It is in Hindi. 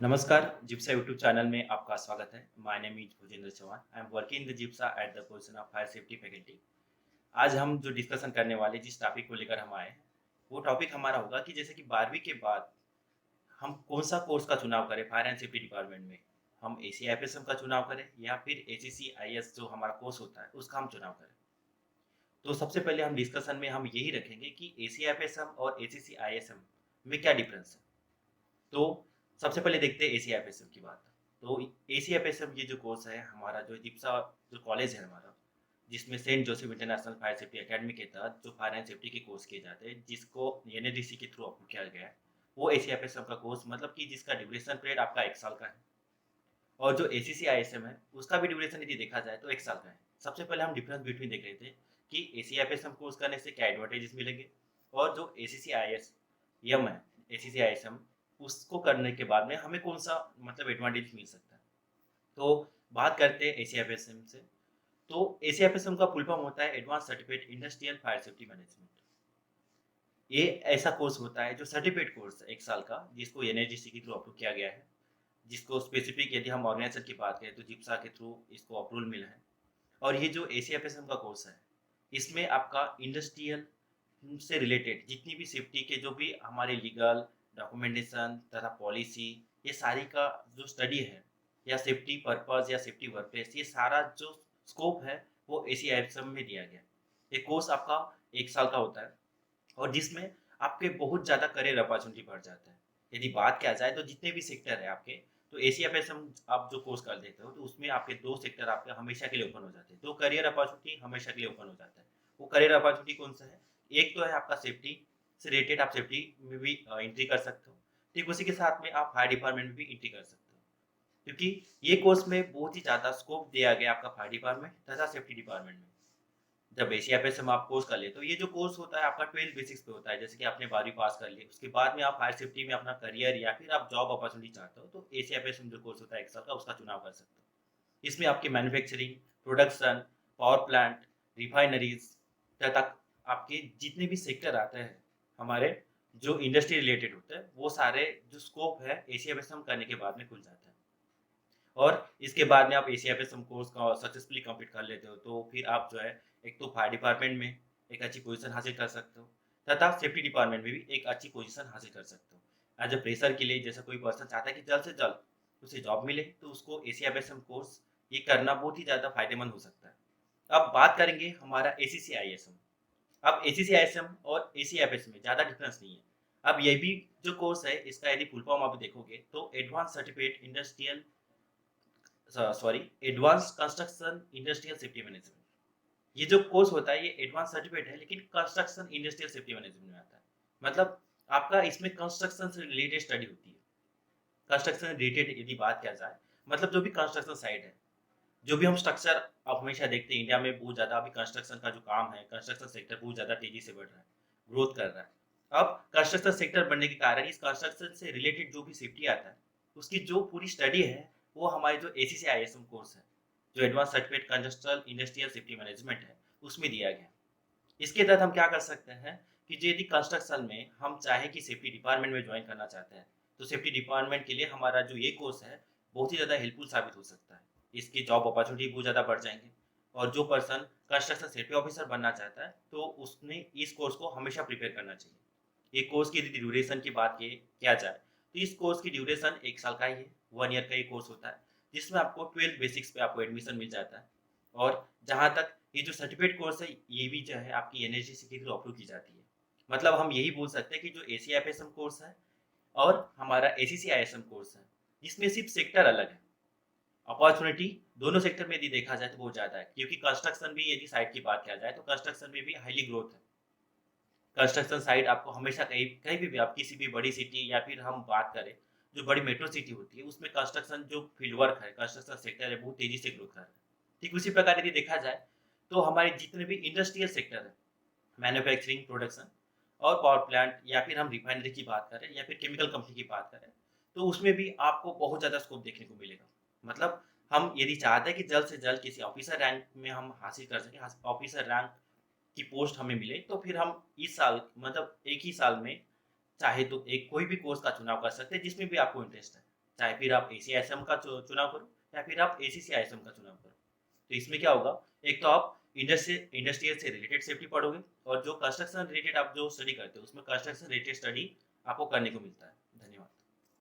नमस्कार, जिप्सा यूट्यूब चैनल में आपका स्वागत है। My name is Bhujendra Chauhan. I am working in the Gipsa at the position of fire safety faculty. आज हम जो डिस्कशन करने वाले जिस टॉपिक को लेकर हम आए हैं, वो टॉपिक हमारा होगा कि जैसे कि 12वीं के बाद हम कौन-सा कोर्स का चुनाव करें फायर एंड सेफ्टी डिपार्टमेंट में। हम एसीआईएफएसएम का चुनाव करें या फिर एसीसीआईएस जो हमारा कोर्स होता है, उसका हम चुनाव करें। तो सबसे पहले हम डिस्कशन में हम यही रखेंगे कि एसीआईएफएसएम और एसीसीआईएसएम में क्या डिफरेंस है। तो सबसे पहले देखते हैं एसीआईएफएसएम की बात। तो एसीआईएफएसएम ये जो कोर्स है हमारा जो जिप्सा जो कॉलेज है हमारा, जिसमें Saint Joseph International Fire Safety Academy के तहत जो फायर एंड सेफ्टी के कोर्स किए जाते हैं, जिसको एनएडीसी के थ्रू अप्रूव किया गया है, वो एसीआईएफएसएम का कोर्स मतलब कि जिसका ड्यूरेशन पीरियड आपका 1 साल का है। और जो एसीसीआईएसएम है, उसका भी ड्यूरेशन यदि देखा जाए तो 1 साल का है। सबसे पहले हम डिफरेंस बिटवीन देख रहे थे कि एसीआईएफएसएम कोर्स करने से क्या एडवांटेजेस मिलेंगे और जो एसीसीआईएस एम है, एसीसीआईएसएम उसको करने के बाद में हमें कौन-सा मतलब एडवांटेज मिल सकता है। तो बात करते हैं एसीएफएसएम से। तो एसीएफएसएम का फुल फॉर्म होता है advance certificate industrial fire safety management. ये ऐसा कोर्स होता है जो सर्टिफिकेट कोर्स है 1 साल का, जिसको एनआईजीसी के थ्रू अप्रूव किया गया है। जिसको स्पेसिफिक यदि हम ऑर्गेनाइजेशन की बात करें तो जिप्सा के थ्रू इसको अप्रूवल मिला है। और ये जो एसीएफएसएम का कोर्स है, इसमें आपका इंडस्ट्रियल से रिलेटेड जितनी भी सेफ्टी के जो भी हमारे लीगल डॉक्यूमेंटेशन तथा पॉलिसी, ये सारी का जो स्टडी है या सेफ्टी पर्पस या सेफ्टी वर्कप्लेस, ये सारा जो स्कोप है वो एसीआईएफएम में दिया गया है। ये कोर्स आपका 1 साल का होता है और जिसमें आपके बहुत ज़्यादा करियर अपॉर्चुनिटी बढ़ जाता है। यदि बात किया जाए तो जितने भी सेक्टर है आपके, तो एसीएफएसएम आप जो कोर्स कर देते हो तो उसमें आपके 2 सेक्टर आपके हमेशा के लिए ओपन हो जाते हैं। 2 करियर अपॉर्चुनिटी हमेशा के लिए ओपन हो जाता है। वो करियर अपॉर्चुनिटी कौन-सा है? एक तो है आपका सेफ्टी से रिलेटेड, आप सेफ्टी में भी एंट्री कर सकते हो। ठीक उसी के साथ में आप फायर डिपार्टमेंट में भी एंट्री कर सकते हो। क्योंकि ये कोर्स में बहुत ही ज़्यादा स्कोप दिया गया है आपका फायर डिपार्टमेंट तथा सेफ्टी डिपार्टमेंट में। जब एसीआईएफएसएम आप कोर्स कर लेते हो, ये जो कोर्स होता है आपका 12 बेसिक्स पे होता है, जैसे कि आपने 12वीं पास कर ली, उसके बाद में आप फायर सेफ्टी में अपना करियर या फिर आप जॉब अपॉर्चुनिटी चाहते हो, तो एसीआईएफएसएम जो कोर्स होता है 1 साल का, उसका चुनाव कर सकते हो। इसमें आपके manufacturing, production, power plant, refineries तथा आपके जितने भी सेक्टर आते हैं, हमारे जो इंडस्ट्री रिलेटेड होते हैं, वो सारे जो स्कोप है एसीआईएफएसएम करने के बाद में खुल जाता है। और इसके बाद में आप एसीएफएसएम कोर्स का सक्सेसफुली कंप्लीट कर लेते हो, तो फिर आप जो है एक तो फायर डिपार्टमेंट में एक अच्छी पोजीशन हासिल कर सकते हो तथा सेफ्टी डिपार्टमेंट में भी एक अच्छी पोजीशन हासिल कर सकते हो। एज अ फ्रेशर के लिए जैसे कोई पर्सन चाहता है कि जल्द से जल्द उसे जॉब मिले, तो उसको एसीएफएसएम कोर्स ये करना बहुत ही ज़्यादा फायदेमंद हो सकता है। अब बात करेंगे हमारा एसीसीआईएसएम। अब एसीसीआईएसएम और एसीएफएस में ज़्यादा डिफरेंस नहीं है। अब ये भी जो कोर्स है, इसका यदि फुल फॉर्म आप देखोगे तो advance certificate industrial sorry advance construction industrial safety management. ये जो कोर्स होता है ये एडवांस सर्टिफिकेट है, लेकिन कंस्ट्रक्शन इंडस्ट्रियल सेफ्टी मैनेजमेंट में आता है। मतलब आपका इसमें कंस्ट्रक्शन से रिलेटेड स्टडी होती है। कंस्ट्रक्शन से रिलेटेड यदि बात किया जाए, मतलब जो भी कंस्ट्रक्शन साइट है, जो भी हम स्ट्रक्चर आप हमेशा देखते हैं इंडिया में बहुत ज़्यादा अभी कंस्ट्रक्शन का जो काम है, कंस्ट्रक्शन सेक्टर बहुत ज़्यादा तेज़ी से बढ़ रहा है, ग्रोथ कर रहा है। अब कंस्ट्रक्शन सेक्टर बढ़ने के कारण इस कंस्ट्रक्शन से रिलेटेड जो भी सेफ्टी आता है, उसकी जो पूरी स्टडी है, वो हमारे जो एसीसीआईएसएम कोर्स है, जो advance certificate constructional industrial safety management है, उसमें दिया गया है। इसके तहत हम क्या कर सकते हैं कि जो यदि कंस्ट्रक्शन में हम चाहें कि सेफ्टी डिपार्टमेंट में ज्वाइन करना चाहते हैं, तो सेफ्टी डिपार्टमेंट के लिए हमारा जो ये कोर्स है, बहुत ही ज़्यादा हेल्पफुल साबित हो सकता है। इसकी जॉब अपॉर्चुनिटी बहुत ज़्यादा बढ़ जाएँगे और जो पर्सन कंस्ट्रक्शन सेफ्टी ऑफिसर बनना चाहता है, तो उसने इस कोर्स को हमेशा प्रिपेयर करना चाहिए। ये कोर्स की यदि ड्यूरेशन की बात किया जाए, तो इस कोर्स की ड्यूरेशन 1 साल का ही है, 1 ईयर का ये कोर्स होता है, जिसमें आपको 12 बेसिक्स पे आपको एडमिशन मिल जाता है। और जहाँ तक ये जो सर्टिफिकेट कोर्स है, ये भी जो है आपकी एनएचडीसी के थ्रू अप्रूव की जाती है। मतलब हम यही बोल सकते हैं कि जो एसीआईएफएसएम कोर्स है और हमारा एसीसीआईएसएम कोर्स है, इसमें सिर्फ सेक्टर अलग है। अपॉर्च्युनिटी दोनों सेक्टर में यदि देखा जाए तो बहुत ज़्यादा है, क्योंकि कंस्ट्रक्शन भी यदि साइट की बात किया जाए, तो कंस्ट्रक्शन में भी हाईली ग्रोथ है। कंस्ट्रक्शन साइट आपको हमेशा कहीं कहीं पे भी आप किसी भी बड़ी सिटी या फिर हम बात करें, जो बड़ी मेट्रो सिटी होती है, उसमें कंस्ट्रक्शन जो फील्ड वर्क है, कंस्ट्रक्शन सेक्टर है, बहुत तेज़ी से ग्रोथ कर रहा है। ठीक उसी प्रकार यदि देखा जाए, तो हमारे जितने भी इंडस्ट्रियल सेक्टर है, मैन्युफैक्चरिंग, प्रोडक्शन और पावर प्लांट या फिर हम रिफाइनरी की बात करें या फिर केमिकल कंपनी की बात करें, तो उसमें भी आपको बहुत ज़्यादा स्कोप देखने को मिलेगा। मतलब हम यदि चाहते हैं कि जल्द से जल्द किसी ऑफिसर रैंक में हम हासिल कर सकें, ऑफिसर रैंक की पोस्ट हमें मिले, तो फिर हम इस साल मतलब एक ही साल में चाहे तो एक कोई भी कोर्स का चुनाव कर सकते हैं जिसमें भी आपको इंटरेस्ट है। चाहे फिर आप एसीआईएसएम का चुनाव करो या फिर आप एसीसीआईएसएम का चुनाव करो। तो इसमें क्या होगा, एक तो आप इंडस्ट्रियल से रिलेटेड सेफ्टी पढ़ोगे, और जो कंस्ट्रक्शन रिलेटेड आप जो स्टडी करते हो उसमें कंस्ट्रक्शन रिलेटेड स्टडी आपको करने को मिलता है। धन्यवाद।